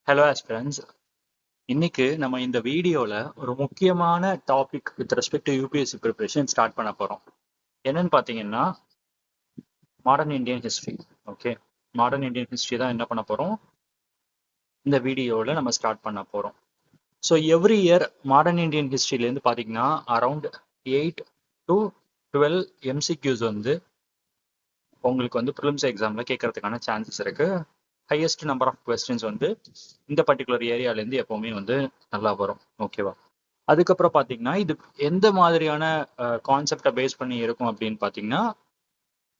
Hello aspirants. இன்னைக்கு நம்ம இந்த வீடியோல ஒரு முக்கியமான topic with respect to UPSC preparation start பண்ண போறோம். என்னன்னு பாத்தீங்கன்னா modern Indian history. Okay, modern Indian history தான் என்ன பண்ண போறோம் இந்த வீடியோல நம்ம ஸ்டார்ட் பண்ண போறோம். So every year modern Indian ஹிஸ்டரியிலேருந்து பாத்தீங்கன்னா அரௌண்ட் 8 to 12 எம்சிக்யூஸ் வந்து உங்களுக்கு வந்து ப்ரிலிம்ஸ் எக்ஸாம்ல கேட்கறதுக்கான சான்சஸ் இருக்கு. ஹையஸ்ட் நம்பர் ஆஃப் கொஸ்டின்ஸ் வந்து இந்த பர்டிகுலர் ஏரியாலேருந்து எப்பவுமே வந்து நல்லா வரும். ஓகேவா? அதுக்கப்புறம் பார்த்தீங்கன்னா இது எந்த மாதிரியான கான்செப்டை பேஸ் பண்ணி இருக்கும் அப்படின்னு பார்த்தீங்கன்னா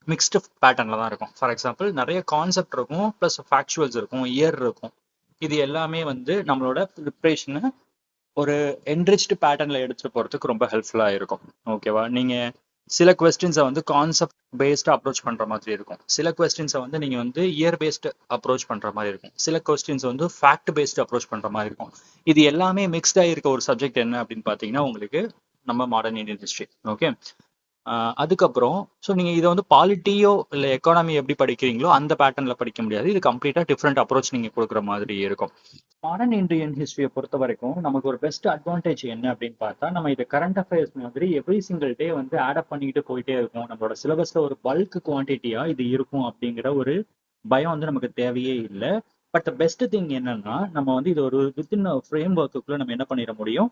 மிக்ஸ்டு பேட்டர்னில் தான் இருக்கும். ஃபார் எக்ஸாம்பிள் நிறைய கான்செப்ட் இருக்கும், ப்ளஸ் ஃபேக்சுவல்ஸ் இருக்கும், இயர் இருக்கும். இது எல்லாமே வந்து நம்மளோட ப்ரிப்ரேஷனை ஒரு என்ரிச்டு பேட்டர்னில் எடுத்துகிட்டு போகிறதுக்கு ரொம்ப ஃபுல்லாக இருக்கும். ஓகேவா? நீங்கள் சில கொஸ்டின்ஸை வந்து கான்செப்ட் பேஸ்டு அப்ரோச் பண்ணுற மாதிரி இருக்கும், சில கொஸ்டின்ஸை வந்து நீங்கள் வந்து இயர் பேஸ்டு அப்ரோச் பண்ணுற மாதிரி இருக்கும், சில கொஸ்டின்ஸ் வந்து ஃபேக்ட் பேஸ்டு அப்ரோச் பண்ணுற மாதிரி இருக்கும். இது எல்லாமே மிக்ஸ்டாக இருக்க ஒரு சப்ஜெக்ட் என்ன அப்படின்னு பார்த்தீங்கன்னா உங்களுக்கு நம்ம மாடர்ன் இந்தியன் ஹிஸ்ட்ரி. ஓகே, அதுக்கப்புறம் ஸோ நீங்கள் இதை வந்து பாலிட்டியோ இல்லை எக்கானமி எப்படி படிக்கிறீங்களோ அந்த பேட்டர்னில் படிக்க முடியாது. இது கம்ப்ளீட்டாக டிஃப்ரெண்ட் அப்ரோச் நீங்கள் கொடுக்குற மாதிரி இருக்கும். மாடர்ன் இந்தியன் ஹிஸ்டரியை பொறுத்த வரைக்கும் நமக்கு ஒரு பெஸ்ட் அட்வான்டேஜ் என்ன அப்படின்னு பார்த்தா, நம்ம இது கரண்ட் அஃபேர்ஸ் மாதிரி எவ்ரி சிங்கிள் டே வந்து ஆட் பண்ணிக்கிட்டு போயிட்டே இருக்கும். நம்மளோட சிலபஸ்ல ஒரு பல்க் குவான்டிட்டியா இது இருக்கும் அப்படிங்கிற ஒரு பயம் வந்து நமக்கு தேவையே இல்லை. பட் பெஸ்ட் திங் என்னன்னா நம்ம வந்து இது ஒரு வித்தின் ஃப்ரேம் ஒர்க்குள்ள நம்ம என்ன பண்ணிட முடியும்,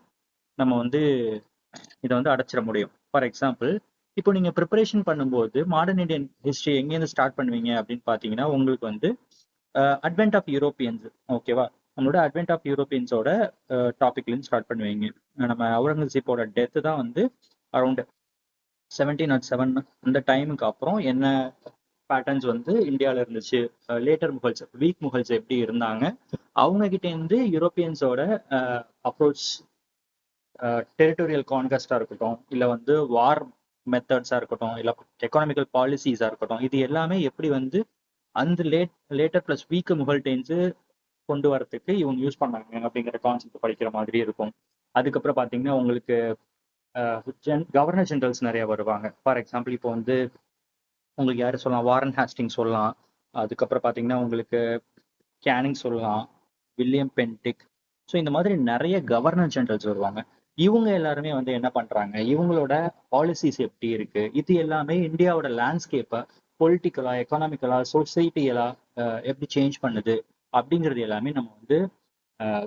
நம்ம வந்து இதை வந்து அடைச்சிட முடியும். ஃபார் எக்ஸாம்பிள், இப்போ நீங்க ப்ரிப்பரேஷன் பண்ணும்போது மாடர்ன் இந்தியன் ஹிஸ்டரி எங்கேருந்து ஸ்டார்ட் பண்ணுவீங்க அப்படின்னு பார்த்தீங்கன்னா உங்களுக்கு வந்து அட்வென்ட் ஆஃப் யூரோப்பியன்ஸ். ஓகேவா? நம்மளோட அட்வென்ட் ஆஃப் யூரோப்பியன்ஸோட டாபிக்லேருந்து ஸ்டார்ட் பண்ணுவீங்க. நம்ம அவுரங்கசீப்போட டெத்து தான் வந்து அரௌண்ட் 1707 அந்த டைமுக்கு அப்புறம் என்ன பேட்டர்ன்ஸ் வந்து இந்தியாவில் இருந்துச்சு, லேட்டர் முகல்ஸ், வீக் முகல்ஸ் எப்படி இருந்தாங்க, அவங்க கிட்ட இருந்து யூரோப்பியன்ஸோட அப்ரோச், டெரிட்டோரியல் கான்கஸ்டா இருக்கட்டும், இல்லை வந்து வார் மெத்தட்ஸா இருக்கட்டும், இல்லை எக்கனாமிக்கல் பாலிசிஸா இருக்கட்டும், இது எல்லாமே எப்படி வந்து அந்த later plus week Mughal times கொண்டு வரதுக்கு இவங்க யூஸ் பண்ணாங்க அப்படிங்கிற கான்செப்ட் படிக்கிற மாதிரி இருக்கும். அதுக்கப்புறம் பார்த்தீங்கன்னா உங்களுக்கு கவர்னர் ஜெனரல்ஸ் நிறைய வருவாங்க. ஃபார் எக்ஸாம்பிள் இப்போ வந்து உங்களுக்கு யாரு சொல்லலாம், வாரன் ஹாஸ்டிங் சொல்லலாம். அதுக்கப்புறம் பார்த்தீங்கன்னா உங்களுக்கு கேனிங் சொல்லலாம், வில்லியம் பென்டிக். ஸோ இந்த மாதிரி நிறைய கவர்னர் ஜெனரல்ஸ் வருவாங்க. இவங்க எல்லாருமே வந்து என்ன பண்றாங்க, இவங்களோட பாலிசிஸ் எப்படி இருக்கு, இது எல்லாமே இந்தியாவோட லேண்ட்ஸ்கேப்பை பொலிட்டிக்கலா, எக்கனாமிக்கலா, சொசைட்டியலா எப்படி சேஞ்ச் பண்ணுது அப்படிங்கிறது எல்லாமே நம்ம வந்து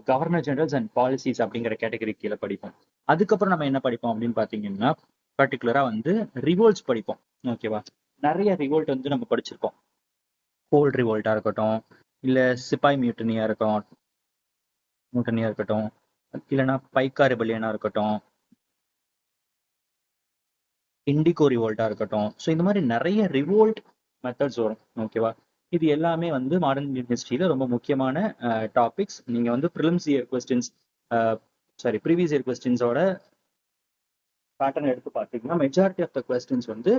கவர்னர் ஜெனரல்ஸ் அண்ட் பாலிசிஸ் அப்படிங்கிற கேட்டகரி கீழே படிப்போம். அதுக்கப்புறம் நம்ம என்ன படிப்போம் அப்படின்னு பார்த்தீங்கன்னா பர்டிகுலரா வந்து ரிவோல்ட்ஸ் படிப்போம். ஓகேவா? நிறைய ரிவோல்ட் வந்து நம்ம படிச்சிருப்போம். கோல்ட் ரிவோல்ட்டா இருக்கட்டும், இல்ல சிப்பாய் மியூட்டனியா இருக்கட்டும், இல்லைன்னா பைக்கா ரிபல்லியனா இருக்கட்டும், இண்டிகோ ரிவோல்ட்டா இருக்கட்டும். ஸோ இந்த மாதிரி நிறைய ரிவோல்ட் மெத்தட்ஸ் வரும். ஓகேவா? இது எல்லாமே வந்து மாடர்ன் இந்தியன் ஹிஸ்டரியில ரொம்ப முக்கியமான டாபிக்ஸ். நீங்க வந்து prelims year questions, sorry previous year கொஸ்டின்ஸோட பேட்டர்ன் எடுத்து பார்த்தீங்கன்னா மெஜாரிட்டி ஆஃப் த கொஸ்டின்ஸ் வந்து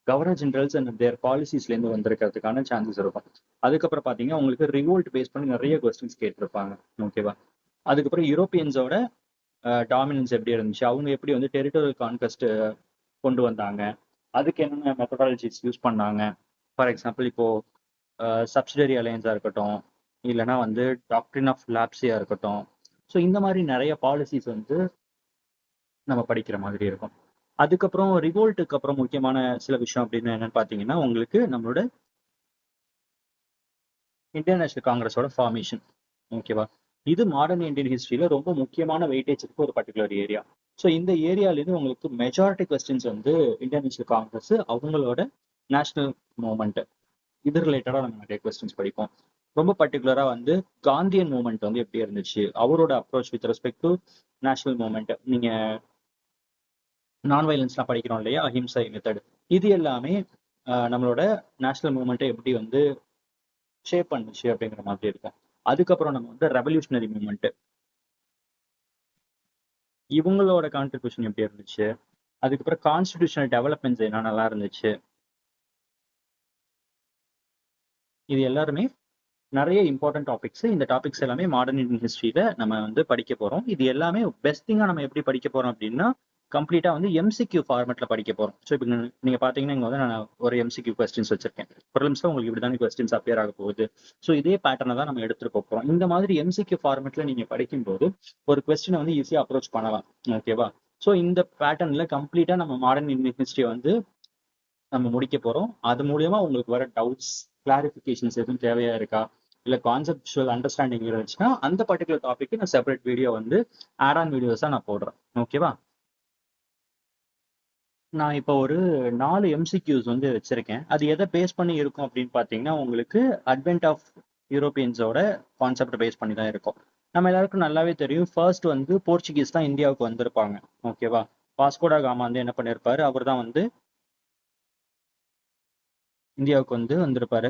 கவர்னர் ஜெனரல்ஸ் அண்ட் தேர் பாலிசிஸ்லேருந்து வந்திருக்கிறதுக்கான சான்சஸ் இருக்கும். அதுக்கப்புறம் பார்த்தீங்கன்னா உங்களுக்கு ரிவோல்ட் பேஸ் பண்ணி நிறைய கொஸ்டின்ஸ் கேட்டிருப்பாங்க. ஓகேவா? அதுக்கப்புறம் யூரோப்பியன்ஸோட டாமினன்ஸ் எப்படி இருந்துச்சு, அவங்க எப்படி வந்து டெரிட்டோரியல் கான்கஸ்ட் கொண்டு வந்தாங்க, அதுக்கு என்னென்ன மெத்தடாலஜிஸ் யூஸ் பண்ணாங்க. ஃபார் எக்ஸாம்பிள் இப்போ சப்சிடரி அலையன்ஸாக இருக்கட்டும், இல்லைனா வந்து டாக்ட்ரின் ஆஃப் லாப்ஸியாக இருக்கட்டும். ஸோ இந்த மாதிரி நிறைய பாலிசிஸ் வந்து நம்ம படிக்கிற மாதிரி இருக்கும். அதுக்கப்புறம் ரிவோல்ட்டுக்கு அப்புறம் முக்கியமான சில விஷயம் அப்படின்னு என்னன்னு பார்த்தீங்கன்னா உங்களுக்கு நம்மளோட இந்தியன் நேஷனல் காங்கிரஸோட ஃபார்மேஷன். ஓகேவா? இது மாடர்ன் இந்தியன் ஹிஸ்டரியில ரொம்ப முக்கியமான வெயிட்டேஜ் இருக்கு ஒரு பர்டிகுலர் ஏரியா. ஸோ இந்த ஏரியாலேருந்து உங்களுக்கு மெஜாரிட்டி கொஸ்டின்ஸ் வந்து இந்தியன் நேஷனல் காங்கிரஸ், அவங்களோட நேஷனல் மூவ்மெண்ட், இது ரிலேட்டடா நம்ம நிறைய கொஸ்டின்ஸ் படிப்போம். ரொம்ப பர்டிகுலரா வந்து காந்தியன் மூவ்மெண்ட் வந்து எப்படி இருந்துச்சு, அவரோட approach with respect to national movement. நீங்க நான் வயலன்ஸ்லாம் படிக்கிறோம் இல்லையா, அஹிம்சை மெத்தட், இது எல்லாமே நம்மளோட நேஷனல் மூவ்மெண்ட்டை எப்படி வந்து ஷேப் பண்ணுச்சு அப்படிங்கிற மாதிரி இருக்கும். அதுக்கப்புறம் நம்ம வந்து ரெவல்யூஷனரி மூவ்மெண்ட், இவங்களோட கான்ட்ரிபியூஷன் எப்படி இருந்துச்சு, அதுக்கப்புறம் கான்ஸ்டிடியூஷனல் டெவலப்மெண்ட்ஸ் என்ன நல்லா இருந்துச்சு. இது எல்லாருமே நிறைய இம்பார்ட்டன்ட் டாபிக்ஸ். இந்த டாபிக்ஸ் எல்லாமே மாடர்ன் இந்தியன் ஹிஸ்டரியில நம்ம வந்து படிக்க போறோம். இது எல்லாமே பெஸ்ட் திங்கா நம்ம எப்படி படிக்க போறோம் அப்படின்னா கம்ப்ளீட்டா வந்து எம்சிக்யூ ஃபார்மெட்ல படிக்க போறோம். ஸோ இப்போ நீங்க பாத்தீங்கன்னா இங்க வந்து நான் ஒரு எம்சிக்யூ கொஸ்டின்ஸ் வச்சிருக்கேன். ப்ரிலிம்ஸ்ல உங்களுக்கு இப்படிதானே கொஸ்டின்ஸ் அப்பியர் ஆக போகுது. ஸோ இதே பேட்டர்னை தான் நம்ம எடுத்துட்டு போறோம். இந்த மாதிரி எம்சிக்யூ ஃபார்மெட்ல நீங்க படிக்கும்போது ஒரு கொஸ்டினை வந்து ஈஸியா அப்ரோச் பண்ணலாம். ஓகேவா? ஸோ இந்த பேட்டர்ன்ல கம்ப்ளீட்டா நம்ம மாடர்ன் இந்தியன் ஹிஸ்டரி வந்து நம்ம முடிக்க போறோம். அது மூலியமா உங்களுக்கு வர டவுட்ஸ், கிளாரிபிகேஷன்ஸ் எதுவும் தேவையா இருக்கா, இல்ல கான்செப்டுவல் அண்டர்ஸ்டாண்டிங் இருந்துச்சுன்னா அந்த பர்டிகுலர் டாபிக் நான் செப்பரேட் வீடியோ வந்து ஆட் ஆன் வீடியோஸா நான் போடுறேன். ஓகேவா? நான் இப்போ ஒரு 4 எம்சிக்யூஸ் வந்து வச்சிருக்கேன். அது எதை பேஸ் பண்ணி இருக்கும் அப்படின்னு பார்த்தீங்கன்னா, உங்களுக்கு அட்வென்ட் ஆஃப் யூரோப்பியன்ஸோட கான்செப்ட் பேஸ் பண்ணி தான் இருக்கும். நம்ம எல்லாருக்கும் நல்லாவே தெரியும், ஃபர்ஸ்ட் வந்து போர்ச்சுகீஸ் தான் இந்தியாவுக்கு வந்திருப்பாங்க. ஓகேவா? வாஸ்கோடா காமா வந்து என்ன பண்ணியிருப்பாரு, அவர் தான் வந்து இந்தியாவுக்கு வந்து வந்திருப்பாரு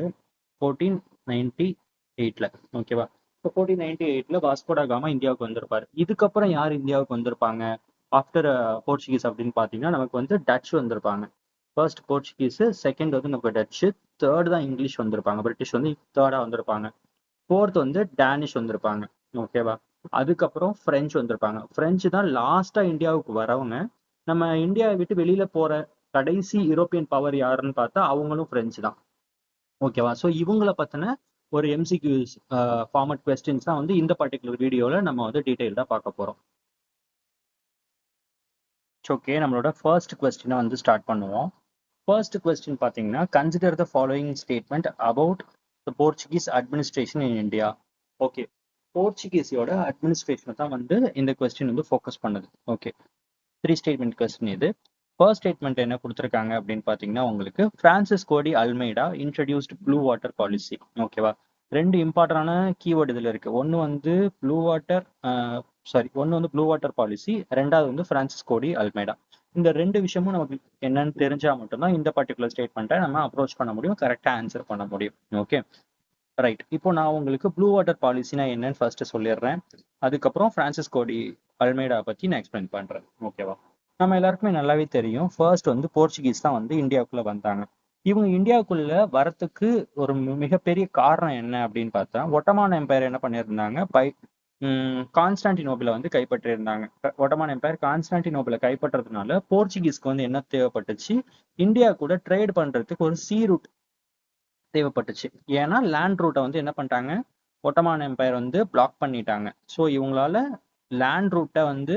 1498ல. ஓகேவா? இப்போ 1498ல வாஸ்கோடா காமா இந்தியாவுக்கு வந்திருப்பாரு. இதுக்கப்புறம் யார் இந்தியாவுக்கு வந்திருப்பாங்க ஆஃப்டர் போர்ச்சுகீஸ் அப்படின்னு பார்த்தீங்கன்னா, நமக்கு வந்து டச் வந்திருப்பாங்க. ஃபர்ஸ்ட் போர்ச்சுகீஸ், செகண்ட் வந்து நமக்கு டச்சு, தேர்ட் தான் இங்கிலீஷ் வந்திருப்பாங்க. பிரிட்டிஷ் வந்து தேர்டா வந்திருப்பாங்க. ஃபோர்த் வந்து டேனிஷ் வந்திருப்பாங்க. ஓகேவா? அதுக்கப்புறம் பிரெஞ்சு வந்திருப்பாங்க. பிரெஞ்சு தான் லாஸ்டா இந்தியாவுக்கு வரவங்க. நம்ம இந்தியாவை விட்டு வெளியில போற கடைசி யூரோப்பியன் பவர் யாருன்னு பார்த்தா அவங்களும் பிரெஞ்சு தான். ஓகேவா? ஸோ இவங்கள பத்தின ஒரு எம்சிக்யூஸ் ஃபார்மட் கொஸ்டின்ஸ் தான் வந்து இந்த பர்டிகுலர் வீடியோல நம்ம வந்து டீடைல்டா பார்க்க போறோம். ஓகே, நம்மளோட ஃபர்ஸ்ட் கொஸ்டினை வந்து ஸ்டார்ட் பண்ணுவோம். ஃபர்ஸ்ட் கொஸ்டின் பார்த்தீங்கன்னா, consider the following statement about the Portuguese administration in India. Okay, போர்ச்சுகீஸோட அட்மினிஸ்ட்ரேஷனை தான் வந்து இந்த கொஸ்டின் வந்து ஃபோக்கஸ் பண்ணுது. ஓகே, 3 ஸ்டேட்மெண்ட் கொஸ்டின் இது. ஃபர்ஸ்ட் ஸ்டேட்மெண்ட் என்ன கொடுத்துருக்காங்க அப்படின்னு பார்த்தீங்கன்னா, உங்களுக்கு Francisco de Almeida introduced blue water policy. ஓகேவா? ரெண்டு இம்பார்ட்டன்டான கீவேர்டு இதில் இருக்கு. ஒன்று வந்து ஒன்று வந்து ப்ளூ வாட்டர் பாலிசி, ரெண்டாவது வந்து பிரான்சிஸ் கோடி அல்மெய்டா. இந்த ரெண்டு விஷயமும் நமக்கு என்னன்னு தெரிஞ்சா மட்டும்தான் இந்த பர்டிகுலர் ஸ்டேட்மெண்ட்டை நம்ம அப்ரோச் பண்ண முடியும், கரெக்டாக ஆன்சர் பண்ண முடியும். Okay, right. இப்போ நான் உங்களுக்கு ப்ளூ வாட்டர் பாலிசினா என்னன்னு ஃபர்ஸ்ட் சொல்லிடுறேன். அதுக்கப்புறம் பிரான்சிஸ் கோடி அல்மெய்டா பத்தி நான் எக்ஸ்பிளைன் பண்றேன். ஓகேவா? நம்ம எல்லாருக்குமே நல்லாவே தெரியும், ஃபர்ஸ்ட் வந்து போர்ச்சுகீஸ் தான் வந்து இந்தியாவுக்குள்ள வந்தாங்க. இவங்க இந்தியாவுக்குள்ள வரத்துக்கு ஒரு மிகப்பெரிய காரணம் என்ன அப்படின்னு பார்த்தா, ஒட்டமான் எம்பையர் என்ன பண்ணியிருந்தாங்க, கான்ஸ்டான்டினோபிளை வந்து கைப்பற்றியிருந்தாங்க. ஒட்டமான் எம்பையர் கான்ஸ்டான்டினோபிளை கைப்பற்றதுனால போர்ச்சுகீஸ்க்கு வந்து என்ன தேவைப்பட்டுச்சு, இந்தியா கூட ட்ரேட் பண்றதுக்கு ஒரு சீ ரூட் தேவைப்பட்டுச்சு. ஏன்னா லேண்ட் ரூட்டை வந்து என்ன பண்ணிட்டாங்க, ஒட்டமான் எம்பையர் வந்து பிளாக் பண்ணிட்டாங்க. ஸோ இவங்களால லேண்ட் ரூட்டை வந்து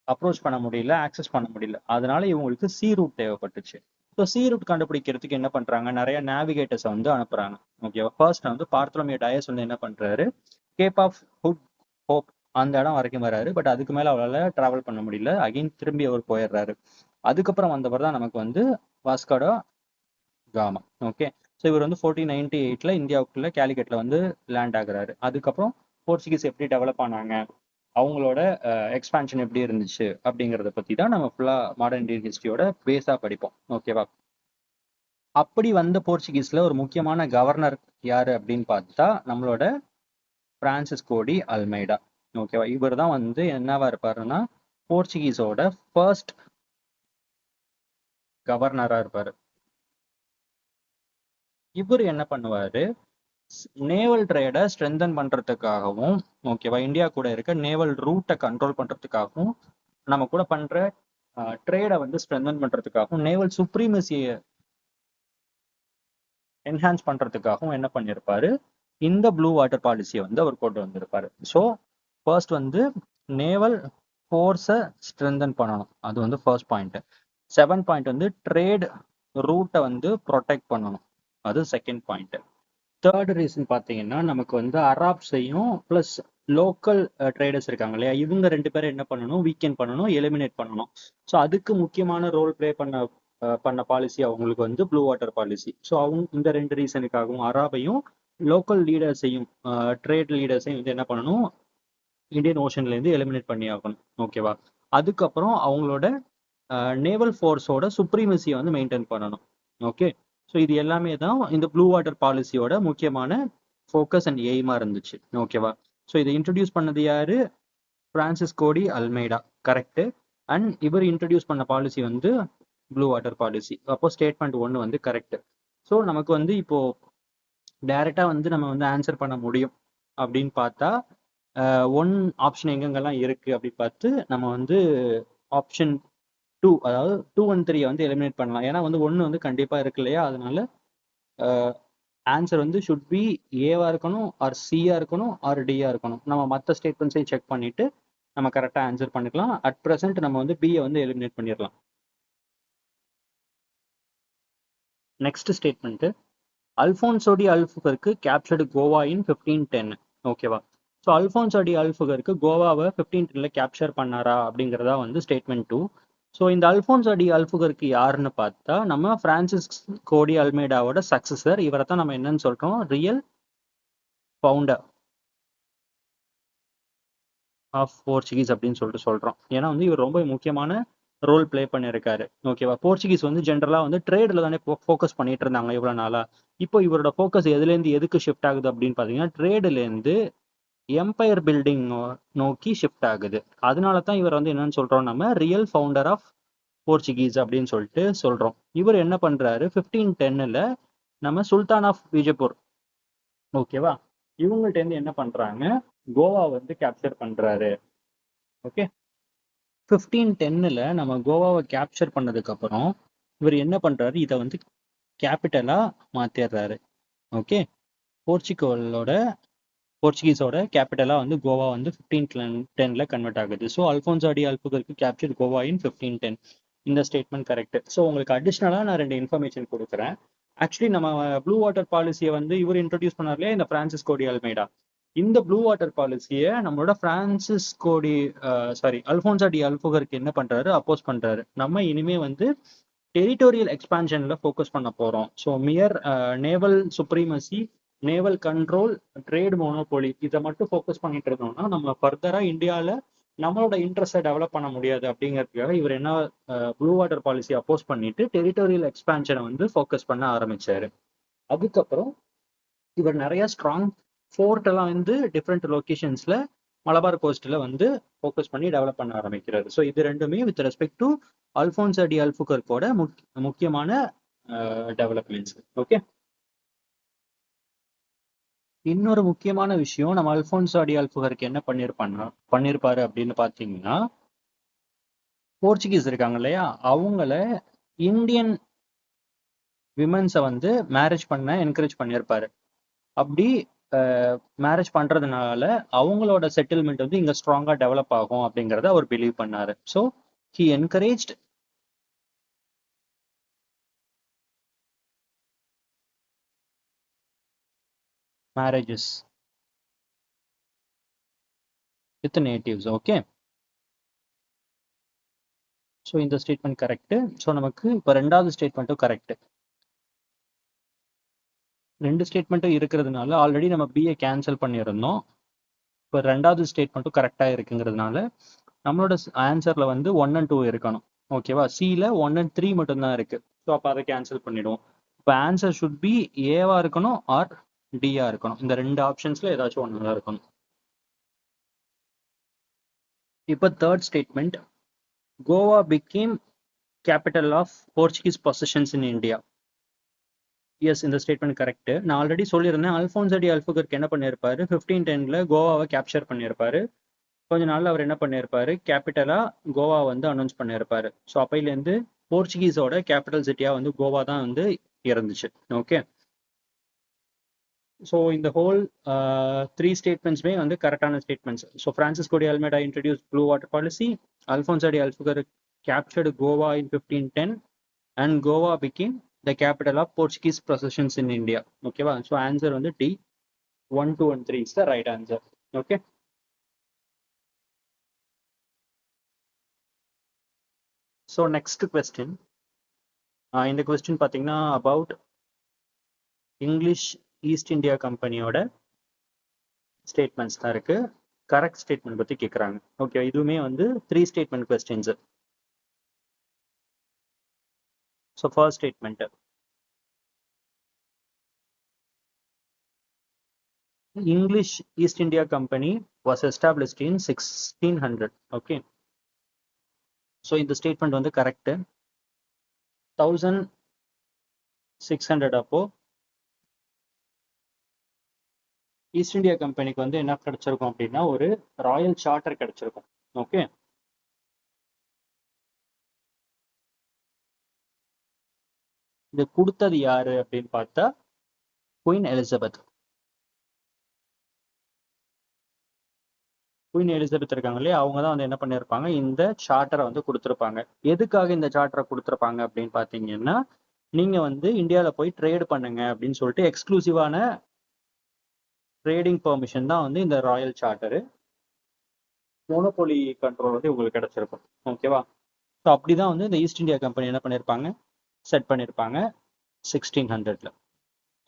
அப்ரோச் பண்ண முடியல, ஆக்சஸ் பண்ண முடியல. அதனால இவங்களுக்கு சி ரூட் தேவைப்பட்டுச்சு. ஸோ சி ரூட் கண்டுபிடிக்கிறதுக்கு என்ன பண்றாங்க, நிறைய நேவிகேட்டர்ஸ் வந்து அனுப்புறாங்க. ஓகேவா? ஃபர்ஸ்ட் வந்து பார்த்தோலோமியோ டயஸ் வந்து என்ன பண்றாரு, கேப் ஆஃப் குட் ஹோப் அந்த இடம் வரைக்கும் வராரு. பட் அதுக்கு மேல அவரால் டிராவல் பண்ண முடியல. அகைன் திரும்பி அவர் போயிடுறாரு. அதுக்கப்புறம் வந்தவர் தான் நமக்கு வந்து வாஸ்கோடா காமா. ஓகே, ஸோ இவர் வந்து 1498ல இந்தியாவுக்குள்ள கேலிக்கட்ல வந்து லேண்ட் ஆகுறாரு. அதுக்கப்புறம் போர்ச்சுகீஸ் எப்படி டெவலப் ஆனாங்க, அவங்களோட எக்ஸ்பான்ஷன் எப்படி இருந்துச்சு அப்படிங்கிறத பத்தி தான் நம்ம ஃபுல்லா மாடர்ன் இந்தியன் ஹிஸ்டரியோட பேஸா படிப்போம். ஓகேவா? அப்படி வந்த போர்ச்சுகீஸ்ல ஒரு முக்கியமான கவர்னர் யாரு அப்படின்னு பார்த்தா நம்மளோட பிரான்சிஸ் கோடி அல்மெய்டா. ஓகேவா? இவர் தான் வந்து என்னவா இருப்பாருன்னா போர்ச்சுகீஸோட ஃபர்ஸ்ட் கவர்னரா இருப்பாரு. இவர் என்ன பண்ணுவாரு, நேவல் ட்ரேடை ஸ்ட்ரென்தன் பண்றதுக்காகவும், ஓகேவா, இந்தியா கூட இருக்க நேவல் ரூட்டை கண்ட்ரோல் பண்றதுக்காகவும், நம்ம கூட பண்ற ட்ரேடை வந்து ஸ்ட்ரென்தன் பண்றதுக்காகவும், நேவல் சுப்ரீமசியை என்ஹான்ஸ் பண்றதுக்காகவும் என்ன பண்ணியிருப்பாரு, இந்த ப்ளூ வாட்டர் பாலிசியை வந்து அவர் கொண்டு வந்திருப்பாரு. ஸோ ஃபர்ஸ்ட் வந்து நேவல் ஃபோர்ஸை ஸ்ட்ரென்தன் பண்ணணும், அது வந்து ஃபர்ஸ்ட் பாயிண்ட். செகண்ட் பாயிண்ட் வந்து ட்ரேட் ரூட்டை வந்து ப்ரொடெக்ட் பண்ணணும், அது செகண்ட் பாயிண்ட். தேர்ட் ரீசன் பார்த்தீங்கன்னா, நமக்கு வந்து அராப்ஸையும் ப்ளஸ் லோக்கல் ட்ரேடர்ஸ் இருக்காங்க இல்லையா, இவங்க ரெண்டு பேரும் என்ன பண்ணணும், வீக்கெண்ட் பண்ணணும், எலிமினேட் பண்ணணும். ஸோ அதுக்கு முக்கியமான ரோல் பிளே பண்ண பாலிசி அவங்களுக்கு வந்து ப்ளூ வாட்டர் பாலிசி. ஸோ அவங்க இந்த ரெண்டு ரீசனுக்காகவும் அராபையும் லோக்கல் லீடர்ஸையும் ட்ரேட் லீடர்ஸையும் வந்து என்ன பண்ணணும், இந்தியன் ஓஷன்ல இருந்து எலிமினேட் பண்ணி ஆகணும். ஓகேவா? அதுக்கப்புறம் அவங்களோட நேவல் ஃபோர்ஸோட சுப்ரீமசியை வந்து மெயின்டைன் பண்ணணும். ஓகே, ஸோ இது எல்லாமே தான் இந்த ப்ளூ வாட்டர் பாலிசியோட முக்கியமான ஃபோக்கஸ் அண்ட் எய்மா இருந்துச்சு. ஓகேவா? ஸோ இதை இன்ட்ரடியூஸ் பண்ணது யாரு, Francis de Almeida. Correct. And இவர் இன்ட்ரடியூஸ் பண்ண பாலிசி வந்து ப்ளூ வாட்டர் பாலிசி. அப்போ ஸ்டேட்மெண்ட் 1 வந்து கரெக்ட். ஸோ நமக்கு வந்து இப்போ டைரக்டா வந்து நம்ம வந்து ஆன்சர் பண்ண முடியும் அப்படின்னு பார்த்தா, ஒன் ஆப்ஷன் எங்கெங்கெல்லாம் இருக்கு அப்படி பார்த்து நம்ம வந்து ஆப்ஷன் 2, அதாவது 2 and 3 வந்து எலிமினேட் பண்ணலாம். ஏன்னா வந்து 1 வந்து கண்டிப்பா இருக்கு இல்லையா, அதனால ஆன்சர் வந்து ஷுட் பி ஏவா இருக்கணும், ஆர் சியா இருக்கணும், ஆர் டியா இருக்கணும். நம்ம மற்ற ஸ்டேட்மெண்ட்ஸையும் செக் பண்ணிட்டு நம்ம கரெக்டா ஆன்சர் பண்ணிக்கலாம். அட் ப்ரெசென்ட் நம்ம வந்து பியை வந்து எலிமினேட் பண்ணிடலாம். Next statement, Alfonso de Albuquerque captured Goa in 1510. ஓகேவா? ஸோ அல்ஃபோன்சோ டி அல்புகர்க்கு கோவாவை 1510ல கேப்சர் பண்ணாரா அப்படிங்கிறதா வந்து ஸ்டேட்மெண்ட் 2. ஸோ இந்த அல்ஃபோன்சோ டி அல்புகர்க்கு யாருன்னு பார்த்தா நம்ம பிரான்சிஸ் கோடி அல்மேடாவோட சக்சஸர். இவரை தான் நம்ம என்னன்னு சொல்றோம், ரியல் ஃபவுண்டர் ஆஃப் போர்ச்சுகீஸ் அப்படின்னு சொல்லிட்டு சொல்றோம். ஏன்னா வந்து இவர் ரொம்ப முக்கியமான ரோல் பிளே பண்ணியிருக்காரு. ஓகேவா? போர்ச்சுகீஸ் வந்து ஜென்ரலா வந்து ட்ரேட்ல தானே ஃபோக்கஸ் பண்ணிட்டு இருந்தாங்க இவ்வளவு நாளா. இப்போ இவரோட ஃபோக்கஸ் எதுலேருந்து எதுக்கு ஷிஃப்ட் ஆகுது அப்படின்னு பாத்தீங்கன்னா, ட்ரேடுல இருந்து எம்பையர் பில்டிங் நோக்கி ஷிஃப்ட் ஆகுது. அதனால தான் இவர் வந்து என்னன்னு சொல்றோம், நம்ம ரியல் ஃபவுண்டர் ஆஃப் போர்ச்சுகீஸ் அப்படின்னு சொல்லிட்டு சொல்றோம். இவர் என்ன பண்றாரு, 1510ல நம்ம சுல்தான் ஆஃப் விஜயபூர், ஓகேவா, இவங்கள்ட்ட இருந்து என்ன பண்றாங்க, கோவா வந்து கேப்சர் பண்றாரு. ஓகே, 1510ல நம்ம கோவாவை கேப்சர் பண்ணதுக்கு அப்புறம் இவர் என்ன பண்றாரு, இதை வந்து கேபிட்டலா மாத்திடுறாரு. ஓகே, போர்ச்சுகலோட போர்ச்சுகீஸோட கேபிட்டலா வந்து கோவா வந்து 1510ல கன்வெர்ட் ஆகுது. So Alfonso de Albuquerque capture Goa in 1510. இந்த ஸ்டேட்மெண்ட் கரெக்ட். ஸோ உங்களுக்கு அடிஷ்னலா நான் 2 இன்ஃபர்மேஷன் கொடுக்குறேன். ஆக்சுவலி நம்ம ப்ளூ வாட்டர் பாலிசியை வந்து இவர் இன்ட்ரடியூஸ் பண்ணார்லையா, இந்த பிரான்சிஸ் கோடி அல்மைடா. இந்த ப்ளூ வாட்டர் பாலிசியை நம்மளோட பிரான்சிஸ் கோடி அல்ஃபோன்சோ டி அல்புகர்க்கு என்ன பண்றாரு, அப்போஸ் பண்றாரு. நம்ம இனிமே வந்து டெரிட்டோரியல் எக்ஸ்பான்ஷன்ல ஃபோக்கஸ் பண்ண போறோம். So mere naval supremacy, naval control, trade monopoly, இதை மட்டும் ஃபோக்கஸ் பண்ணிட்டு இருந்தோம்னா நம்ம ஃபர்தரா இந்தியாவில் நம்மளோட இன்ட்ரெஸ்ட்டை டெவலப் பண்ண முடியாது. அப்படிங்கிறதுக்காக இவர் என்ன ப்ளூ வாட்டர் பாலிசி அப்போஸ் பண்ணிட்டு டெரிட்டோரியல் எக்ஸ்பான்ஷனை வந்து ஃபோக்கஸ் பண்ண ஆரம்பிச்சாரு. அதுக்கப்புறம் இவர் நிறைய ஸ்ட்ராங் ஃபோர்ட் எல்லாம் வந்து டிஃப்ரெண்ட் லொகேஷன்ஸ்ல மலபார் கோஸ்ட்ல வந்து ஃபோக்கஸ் பண்ணி டெவலப் பண்ண ஆரம்பிக்கிறாரு. ஸோ இது ரெண்டுமே with respect to Alfonso de அல்புகர்க்கோட முக்கியமான டெவலப்மெண்ட்ஸ். ஓகே, இன்னொரு முக்கியமான விஷயம், நம்ம அல்ஃபோன்சோ டி அல்புகர்க்கு என்ன பண்ணிருப்பாரு அப்படின்னு பாத்தீங்கன்னா, போர்ச்சுகீஸ் இருக்காங்க இல்லையா, அவங்கள இந்தியன் விமன்ஸை வந்து மேரேஜ் பண்ண என்கரேஜ் பண்ணியிருப்பாரு. அப்படி மேரேஜ் பண்றதுனால அவங்களோட செட்டில்மெண்ட் வந்து இங்க ஸ்ட்ராங்கா டெவலப் ஆகும் அப்படிங்கறத அவர் பிலீவ் பண்ணாரு. So he encouraged marriages with natives. Okay, so இந்த ஸ்டேட்மெண்ட் கரெக்ட். ஸோ நமக்கு இப்போ ரெண்டாவது ஸ்டேட்மெண்ட்டும் கரெக்ட். ரெண்டு ஸ்டேட்மெண்ட்டும் இருக்கிறதுனால ஆல்ரெடி நம்ம பிஏ கேன்சல் பண்ணியிருந்தோம். இப்போ ரெண்டாவது ஸ்டேட்மெண்ட்டும் கரெக்டா இருக்குங்கிறதுனால நம்மளோட ஆன்சர்ல வந்து 1 and 2 இருக்கணும். ஓகேவா? சில 1 and 3 மட்டும்தான் இருக்கு. ஸோ அப்போ அதை கேன்சல் பண்ணிடுவோம். இப்போ ஆன்சர் ஷுட் பி ஏவா இருக்கணும் ஆர் டியா இருக்கணும். இந்த ரெண்டு ஆப்ஷன்ஸ்ல ஏதாச்சும் ஒன்று தான் இருக்கணும். இப்போ third statement, Goa became capital of Portuguese positions in India. Yes, இந்த ஸ்டேட்மெண்ட் கரெக்ட். நான் ஆல்ரெடி சொல்லியிருந்தேன், அல்ஃபோன்சோ டி அல்புகர்க்கு என்ன பண்ணியிருப்பாரு, 1510ல கோவாவை கேப்சர் பண்ணியிருப்பாரு. கொஞ்ச நாள்ல அவர் என்ன பண்ணியிருப்பாரு, கேபிட்டலா கோவா வந்து அனௌன்ஸ் பண்ணியிருப்பாரு. ஸோ அப்பையிலேருந்து போர்ச்சுகீஸோட கேபிட்டல் சிட்டியா வந்து கோவா தான் வந்து இருந்துச்சு. ஓகே, ஸோ இந்த ஹோல் 3 ஸ்டேட்மெண்ட்ஸ்மே வந்து கரெக்டான statements. So Francisco de Almeida introduce blue water policy, Alfonso de Albuquerque captured Goa in 1510, and Goa became the capital of Portuguese possessions in India. Okay, so answer வந்து D, 1, 2 and 3 is the right answer. Okay. So next question. இந்த question பார்த்தீங்கன்னா about English east India கம்பெனியோட statements தான் இருக்கு. Correct statement பத்தி கேட்குறாங்க. Okay, இதுவுமே வந்து 3 statement questions. So first statement, English East India Company was established in 1600. Okay. So இந்த ஸ்டேட்மெண்ட் வந்து கரெக்ட். 1600 அப்போ ஈஸ்ட் இந்தியா கம்பெனிக்கு வந்து என்ன கிடைச்சிருக்கும் அப்படின்னா ஒரு ராயல் சார்ட்டர் கிடைச்சிருக்கும். ஓகே, இது கொடுத்தது யாரு அப்படின்னு பார்த்தா குயின் எலிசபெத். குயின் எலிசபெத் இருக்காங்க இல்லையா, அவங்க தான் வந்து என்ன பண்ணியிருப்பாங்க, இந்த சார்ட்டரை வந்து கொடுத்துருப்பாங்க. எதுக்காக இந்த சார்ட்டரை கொடுத்துருப்பாங்க அப்படின்னு பார்த்தீங்கன்னா, நீங்க வந்து இந்தியாவில் போய் ட்ரேட் பண்ணுங்க அப்படின்னு சொல்லிட்டு எக்ஸ்க்ளூசிவான ட்ரேடிங் பெர்மிஷன் தான் வந்து இந்த ராயல் சார்ட்டரு. மோனோபோலி கண்ட்ரோல் வந்து உங்களுக்கு கிடைச்சிருக்கும். ஓகேவா? ஸோ அப்படிதான் வந்து இந்த ஈஸ்ட் இந்தியா கம்பெனி என்ன பண்ணியிருப்பாங்க, செட் பண்ணியிருப்பாங்க 1600.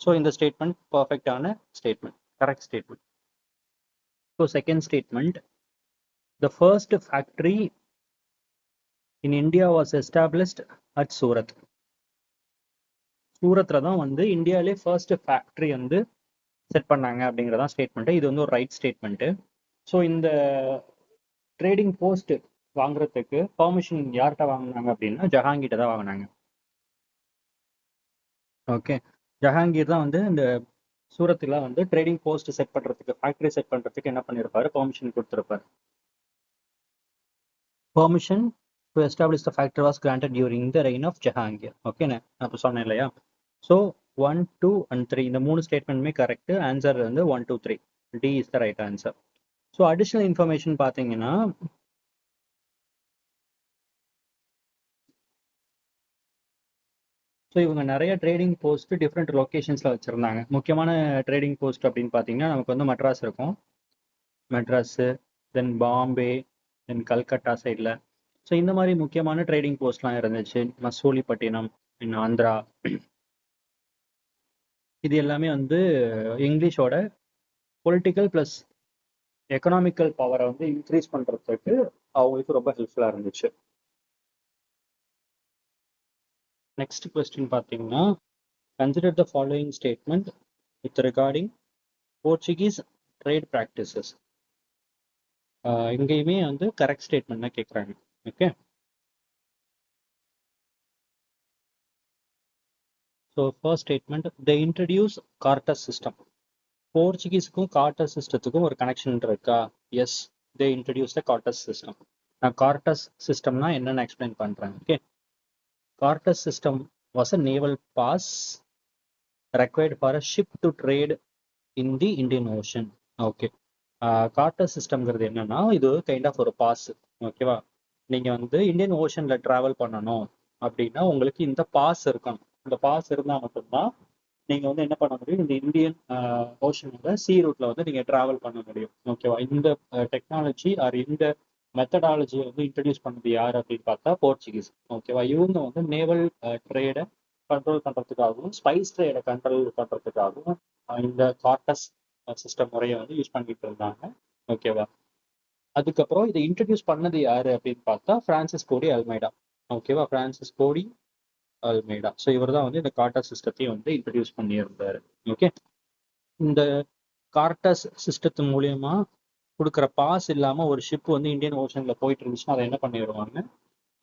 ஸோ இந்த ஸ்டேட்மெண்ட் பர்ஃபெக்டான statement, correct statement. So second statement, the first factory in India was established at Surat. சூரத்ல தான் வந்து இந்தியாவிலே ஃபர்ஸ்ட் ஃபேக்டரி வந்து செட் பண்ணாங்க அப்படிங்கிறதான் ஸ்டேட்மெண்ட். இது வந்து ஒரு ரைட் ஸ்டேட்மெண்ட். ஸோ இந்த ட்ரேடிங் போஸ்ட் வாங்குறதுக்கு பர்மிஷன் யார்கிட்ட வாங்கினாங்க அப்படின்னா ஜஹாங்கீர்ட்ட தான் வாங்கினாங்க. ஓகே, ஜஹாங்கீர் தான் வந்து இந்த சூரத்தில் வந்து ட்ரேடிங் போஸ்ட் செட் பண்றதுக்கு, ஃபேக்டரி செட் பண்றதுக்கு என்ன பண்ணிருப்பாரு, பெர்மிஷன் கொடுத்துருப்பாரு. Permission to establish the factory was granted during the reign of Jahangir. Okay, நான் அப்போ சொன்னேன் இல்லையா? ஸோ 1, 2 and 3 இந்த 3 ஸ்டேட்மெண்ட்டுமே கரெக்ட். ஆன்சர் வந்து 1, 2, 3. D is the right answer. So additional information பார்த்தீங்கன்னா, ஸோ இவங்க நிறைய ட்ரேடிங் போஸ்ட் டிஃப்ரெண்ட் லொக்கேஷன்ஸில் வச்சுருந்தாங்க. முக்கியமான ட்ரேடிங் போஸ்ட் அப்படின்னு பார்த்தீங்கன்னா நமக்கு வந்து மெட்ராஸ் இருக்கும், மெட்ராஸு, தென் பாம்பே, தென் கல்கட்டா சைடில். ஸோ இந்த மாதிரி முக்கியமான ட்ரேடிங் போஸ்ட்லாம் இருந்துச்சு. மசூலிப்பட்டினம் இன் ஆந்திரா. இது எல்லாமே வந்து இங்கிலீஷோட பொலிட்டிக்கல் ப்ளஸ் எக்கனாமிக்கல் பவரை வந்து இன்க்ரீஸ் பண்ணுறதுக்கு அவங்களுக்கு ரொம்ப ஹெல்ப்ஃபுல்லாக இருந்துச்சு. நெக்ஸ்ட் கொஸ்டின் பார்த்தீங்கன்னா, consider the following statement with regarding Portuguese trade practices. இங்கேயுமே வந்து கரெக்ட் ஸ்டேட்மெண்ட் தான் கேட்குறாங்க. Okay, so first statement, they introduce cartaz system. போர்ச்சுகீஸுக்கும் கார்டஸ் சிஸ்டத்துக்கும் ஒரு கனெக்ஷன் இருக்கா? Yes, they introduce the cartaz system. நான் கார்டஸ் சிஸ்டம்னா என்னன்னு எக்ஸ்பிளைன் பண்ணுறேன். Okay, cartaz system was a naval pass required for a ship to trade in the Indian Ocean. Okay, cartaz சிஸ்டம்ங்கிறது என்னன்னா, இது கைண்ட் ஆஃப் ஒரு பாஸ். ஓகேவா? நீங்க வந்து இந்தியன் ஓஷன்ல டிராவல் பண்ணணும் அப்படின்னா உங்களுக்கு இந்த பாஸ் இருக்கணும். இந்த பாஸ் இருந்தால் மட்டும்தான் நீங்க வந்து என்ன பண்ண முடியும், இந்த இந்தியன் ஓஷன்ல சி ரூட்ல வந்து நீங்க டிராவல் பண்ண முடியும். ஓகேவா? இந்த டெக்னாலஜி ஆர் இந்த மெத்தடாலஜியை வந்து இன்ட்ரடியூஸ் பண்ணது யார் அப்படின்னு பார்த்தா போர்ச்சுகீஸ். ஓகேவா? இவங்க வந்து நேவல் ட்ரேடை கண்ட்ரோல் பண்றதுக்காகவும் ஸ்பைஸ் ட்ரேடை கண்ட்ரோல் பண்றதுக்காகவும் இந்த கார்டஸ் சிஸ்டம் முறையை வந்து யூஸ் பண்ணிட்டு இருந்தாங்க. ஓகேவா? அதுக்கப்புறம் இதை இன்ட்ரடியூஸ் பண்ணது யாரு அப்படின்னு பார்த்தா பிரான்சிஸ் கோடி அல்மைடா. ஓகேவா? பிரான்சிஸ் கோடி அல்மைடா. ஸோ இவர் தான் வந்து இந்த கார்டஸ் சிஸ்டத்தையும் வந்து இன்ட்ரடியூஸ் பண்ணியிருந்தாரு. ஓகே, இந்த கார்டஸ் சிஸ்டத்தின் மூலியமா கொடுக்குற பாஸ் இல்லாம ஒரு ஷிப் வந்து இந்தியன் ஓஷன்ல போயிட்டு இருந்துச்சுன்னா அதை என்ன பண்ணிடுவாங்க,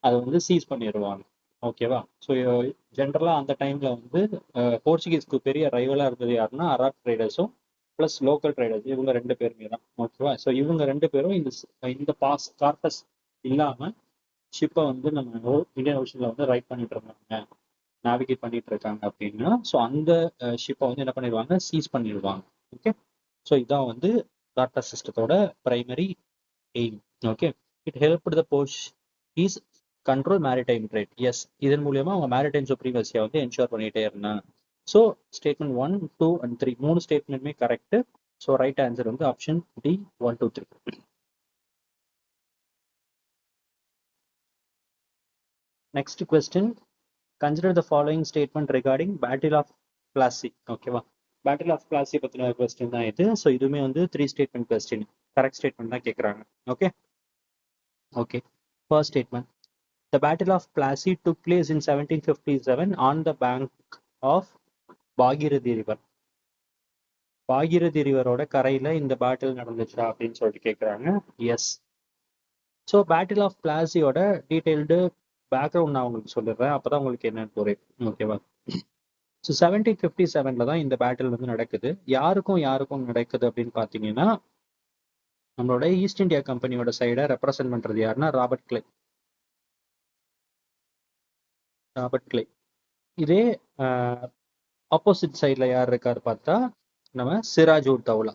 அதை வந்து சீஸ் பண்ணிடுவாங்க. ஓகேவா? ஸோ ஜென்ரலா அந்த டைம்ல வந்து போர்ச்சுகீஸ்க்கு பெரிய ரைவலா இருந்தது யாருன்னா அரப் ட்ரேடர்ஸும் பிளஸ் லோக்கல் ட்ரேடர்ஸ், இவங்க 2 பேருமே தான். ஓகேவா? ஸோ இவங்க 2 பேரும் இந்த பாஸ் கார்டஸ் இல்லாம ஷிப்பை வந்து நம்ம இந்தியன் ஓஷன்ல வந்து ரைட் பண்ணிட்டு இருந்தாங்க, நேவிகேட் பண்ணிட்டு இருக்காங்க அப்படின்னா, ஸோ அந்த ஷிப்பை வந்து என்ன பண்ணிடுவாங்க, சீஸ் பண்ணிடுவாங்க. ஓகே, ஸோ இதான் வந்து கார்டஸ் சிஸ்டத்தோட primary aim. Okay, it helped the Portuguese control maritime trade. Yes, இதன் மூலியமா அவங்க மேரிடைம் சுப்ரீமசியை வந்து என்ஷோர் பண்ணிட்டே இருந்தாங்க. ஸோ ஸ்டேட்மெண்ட் 1, 2 and 3 3 ஸ்டேட்மெண்ட்டுமே கரெக்ட். ஸோ ரைட் ஆன்சர் வந்து option D 1, 2, 3. Next question, consider the following statement regarding battle of Plassey. ஓகேவா? பேட்டில் ஆஃப் பிளாசி பற்றின கொஸ்டின் தான் இது. ஸோ இதுவுமே வந்து 3 ஸ்டேட்மெண்ட் கொஸ்டின், கரெக்ட் ஸ்டேட்மெண்ட் தான் கேட்குறாங்க. Okay okay, first statement, the Battle of Plassey took place in 1757 on the bank of Bhagirathi river. Bhagirathi ரிவரோட கரையில இந்த பேட்டில் நடந்துச்சா அப்படின்னு சொல்லிட்டு கேட்குறாங்க. எஸ். ஸோ பேட்டில் ஆஃப் பிளாசியோட டீடைல்டு பேக்ரவுண்ட் நான் உங்களுக்கு சொல்லிடுறேன், அப்போதான் உங்களுக்கு என்னன்னு புரியும். ஓகேவா? ஸோ 1757 தான் இந்த பேட்டில் வந்து நடக்குது. யாருக்கும் நடக்குது அப்படின்னு பார்த்தீங்கன்னா, நம்மளோட ஈஸ்ட் இந்தியா கம்பெனியோட சைடை ரெப்ரசென்ட் பண்றது யாருன்னா ராபர்ட் கிளை. இதே ஆப்போசிட் சைடில் யார் இருக்காரு பார்த்தா நம்ம சிராஜ் உத் தௌலா.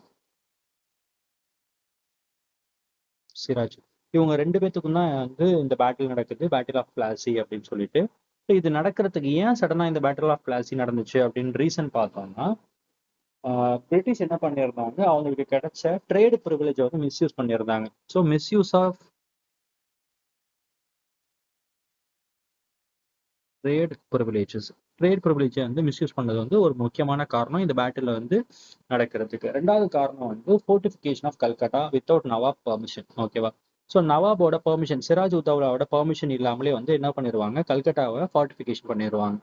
சிராஜ் இவங்க ரெண்டு பேத்துக்கும் தான் வந்து இந்த பேட்டில் நடக்குது, பேட்டில் ஆஃப் பிளாசி அப்படின்னு சொல்லிட்டு. இது நடக்கிறதுக்கு ஏன் சடனா இந்த பேட்டில் ஆஃப் பிளாசி நடந்துச்சு அப்படின்னு ரீசன் பார்த்தோம்னா, பிரிட்டிஷ் என்ன பண்ணியிருந்தாங்க, அவங்களுக்கு கிடைச்ச ட்ரேடு ப்ரிவிலேஜ் வந்து மிஸ்யூஸ் பண்ணியிருந்தாங்க. So misuse of trade privilege வந்து மிஸ்யூஸ் பண்ணது வந்து ஒரு முக்கியமான காரணம் இந்த பேட்டில் வந்து நடக்கிறதுக்கு. ரெண்டாவது காரணம் வந்து fortification of Calcutta without nawab permission. ஓகேவா? ஸோ நவாபோட பெர்மிஷன், சிராஜ் உத் தௌலாவோட பெர்மிஷன் இல்லாமலே வந்து என்ன பண்ணிடுவாங்க, கல்கட்டாவை ஃபார்டிஃபிகேஷன் பண்ணிடுவாங்க.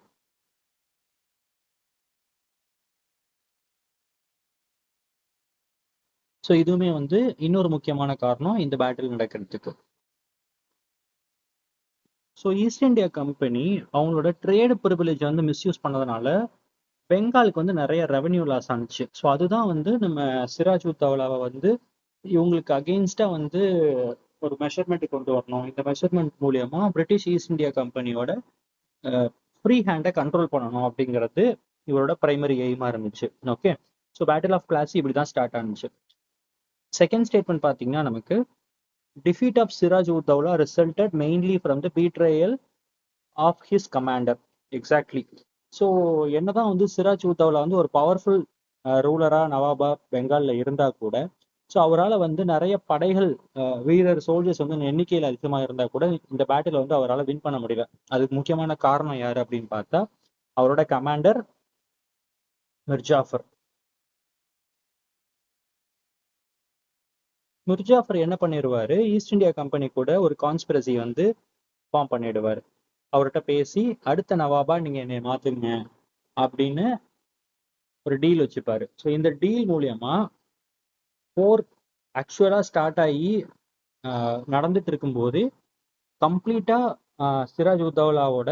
ஸோ இதுவுமே வந்து இன்னொரு முக்கியமான காரணம் இந்த பேட்டில் நடக்கிறதுக்கு. ஸோ ஈஸ்ட் இந்தியா கம்பெனி அவங்களோட ட்ரேடு ப்ரிவிலேஜ் வந்து மிஸ்யூஸ் பண்ணதுனால பெங்காலுக்கு வந்து நிறைய ரெவென்யூ லாஸ் ஆனிச்சு. ஸோ அதுதான் வந்து நம்ம சிராஜ் உத் தௌலாவை வந்து இவங்களுக்கு அகெயின்ஸ்டா வந்து ஒரு மெஷர்மெண்ட் கொண்டு வரணும். இந்த மெஷர்மெண்ட் மூலியமா பிரிட்டிஷ் ஈஸ்ட் இந்தியா கம்பெனியோட ஃப்ரீ ஹேண்டை கண்ட்ரோல் பண்ணணும் அப்படிங்கிறது இவரோட பிரைமரி எய்மா இருந்துச்சு. Okay, so battle of Plassey இப்படி தான் ஸ்டார்ட் ஆனிச்சு. செகண்ட் ஸ்டேட்மெண்ட் பார்த்தீங்கன்னா நமக்கு defeat of Siraj ud Dawla resulted mainly from the betrayal of his commander. Exactly. So என்னதான் வந்து சிராஜ் உத் தௌலா வந்து ஒரு பவர்ஃபுல் ரூலரா நவாபா பெங்கால்ல இருந்தா கூட, ஸோ அவரால் வந்து நிறைய படைகள், வீரர் சோல்ஜர்ஸ் வந்து எண்ணிக்கையில் அதிகமாக இருந்தா கூட இந்த பேட்டில் வந்து அவரால் வின் பண்ண முடியல. அதுக்கு முக்கியமான காரணம் யாரு அப்படின்னு பார்த்தா அவரோட கமாண்டர் மிர்ஜாஃபர். மிர்ஜாஃபர் என்ன பண்ணிடுவாரு, ஈஸ்ட் இந்தியா கம்பெனி கூட ஒரு கான்ஸ்பிரசி வந்து ஃபார்ம் பண்ணிடுவார். அவர்கிட்ட பேசி அடுத்த நவாபா நீங்க என்னை மாத்துங்க அப்படின்னு ஒரு டீல் வச்சுப்பாரு. ஸோ இந்த டீல் மூலியமா போர் ஆக்சுவலா ஸ்டார்ட் ஆகி நடந்துட்டு இருக்கும்போது கம்ப்ளீட்டா சிராஜ் உத் தௌலாவோட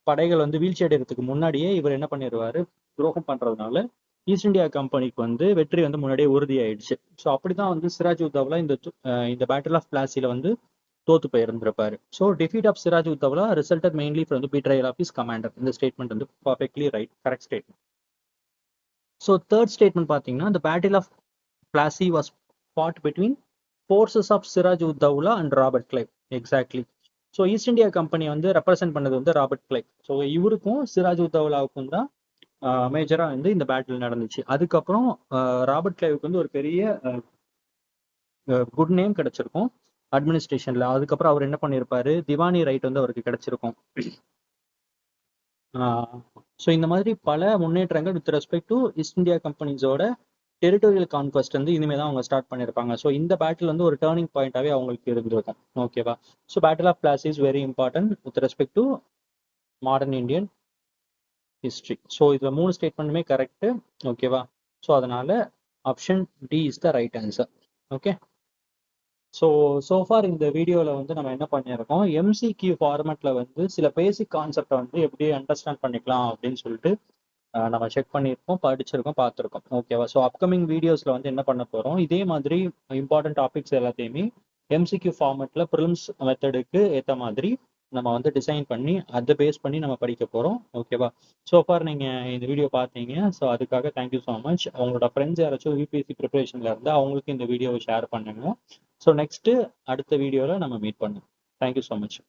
படைகள் வந்து வீழ்ச்சி அடைகிறதுக்கு முன்னாடியே இவர் என்ன பண்ணிடுவாரு, துரோகம் பண்றதுனால ஈஸ்ட் இந்தியா கம்பெனிக்கு வந்து வெற்றி வந்து முன்னாடியே உறுதியாயிடுச்சு. ஸோ அப்படிதான் வந்து சிராஜ் உத் தௌலா இந்த பேட்டில் ஆஃப் பிளாசில வந்து தோத்து போயிருந்திருப்பாரு. So defeat of Siraj ud Daulah resulted mainly from the betrayal of his commander. இந்த ஸ்டேட்மெண்ட் வந்து perfectly right, correct statement. So third statement பார்த்தீங்கன்னா, the battle of Plassey was fought between forces of Siraj ud Dawla and Robert Clive. Exactly. So East India Company வந்து represent பண்ணது வந்து Robert Clive. So இவருக்கும் சிராஜ் உத் தௌலாவுக்கும் தான் மேஜரா வந்து இந்த battle நடந்துச்சு. அதுக்கப்புறம் ராபர்ட் கிளைவுக்கு வந்து ஒரு பெரிய குட் நேம் கிடைச்சிருக்கும் அட்மினிஸ்ட்ரேஷன்ல. அதுக்கப்புறம் அவர் என்ன பண்ணியிருப்பாரு, திவானி ரைட் வந்து அவருக்கு கிடைச்சிருக்கும். ஸோ இந்த மாதிரி பல முன்னேற்றங்கள் with respect to East India கம்பெனிஸோட டெரிட்டோரியல் கான்குவஸ்ட் வந்து இனிமே தான் அவங்க ஸ்டார்ட் பண்ணியிருப்பாங்க. ஸோ இந்த பேட்டில் வந்து ஒரு டேர்னிங் பாயிண்டாகவே அவங்களுக்கு இருந்திருக்கும். ஓகேவா? So battle of Plassey is very important with respect to modern Indian history. So இதில் 3 ஸ்டேட்மெண்ட்டுமே கரெக்டு. ஓகேவா? ஸோ அதனால option D is the right answer. Okay, so far இந்த வீடியோவில் வந்து நம்ம என்ன பண்ணியிருக்கோம், எம்சிக்யூ ஃபார்மேட்டில் வந்து சில பேசிக் கான்செப்டை வந்து எப்படி அண்டர்ஸ்டாண்ட் பண்ணிக்கலாம் அப்படின்னு சொல்லிட்டு நம்ம செக் பண்ணியிருக்கோம், படிச்சிருக்கோம், பார்த்துருக்கோம். ஓகேவா? ஸோ அப்கமிங் வீடியோஸில் வந்து என்ன பண்ண போகிறோம், இதே மாதிரி இம்பார்ட்டன்ட் டாபிக்ஸ் எல்லாத்தையுமே எம்சிக்யூ ஃபார்மேட்டில் ப்ரிலிம்ஸ் மெத்தடுக்கு ஏற்ற மாதிரி நம்ம வந்து டிசைன் பண்ணி அதை பேஸ் பண்ணி நம்ம படிக்க போகிறோம். ஓகேவா? சோஃபார் நீங்கள் இந்த வீடியோ பார்த்தீங்க, ஸோ அதுக்காக தேங்க்யூ ஸோ மச். அவங்களோட ஃப்ரெண்ட்ஸ் யாராச்சும் யூபிஎஸ்சி ப்ரிப்பரேஷனில் இருந்தால் அவங்களுக்கு இந்த வீடியோவை ஷேர் பண்ணுங்க. ஸோ நெக்ஸ்ட்டு அடுத்த வீடியோவில் நம்ம மீட் பண்ணுவோம். Thank you so much.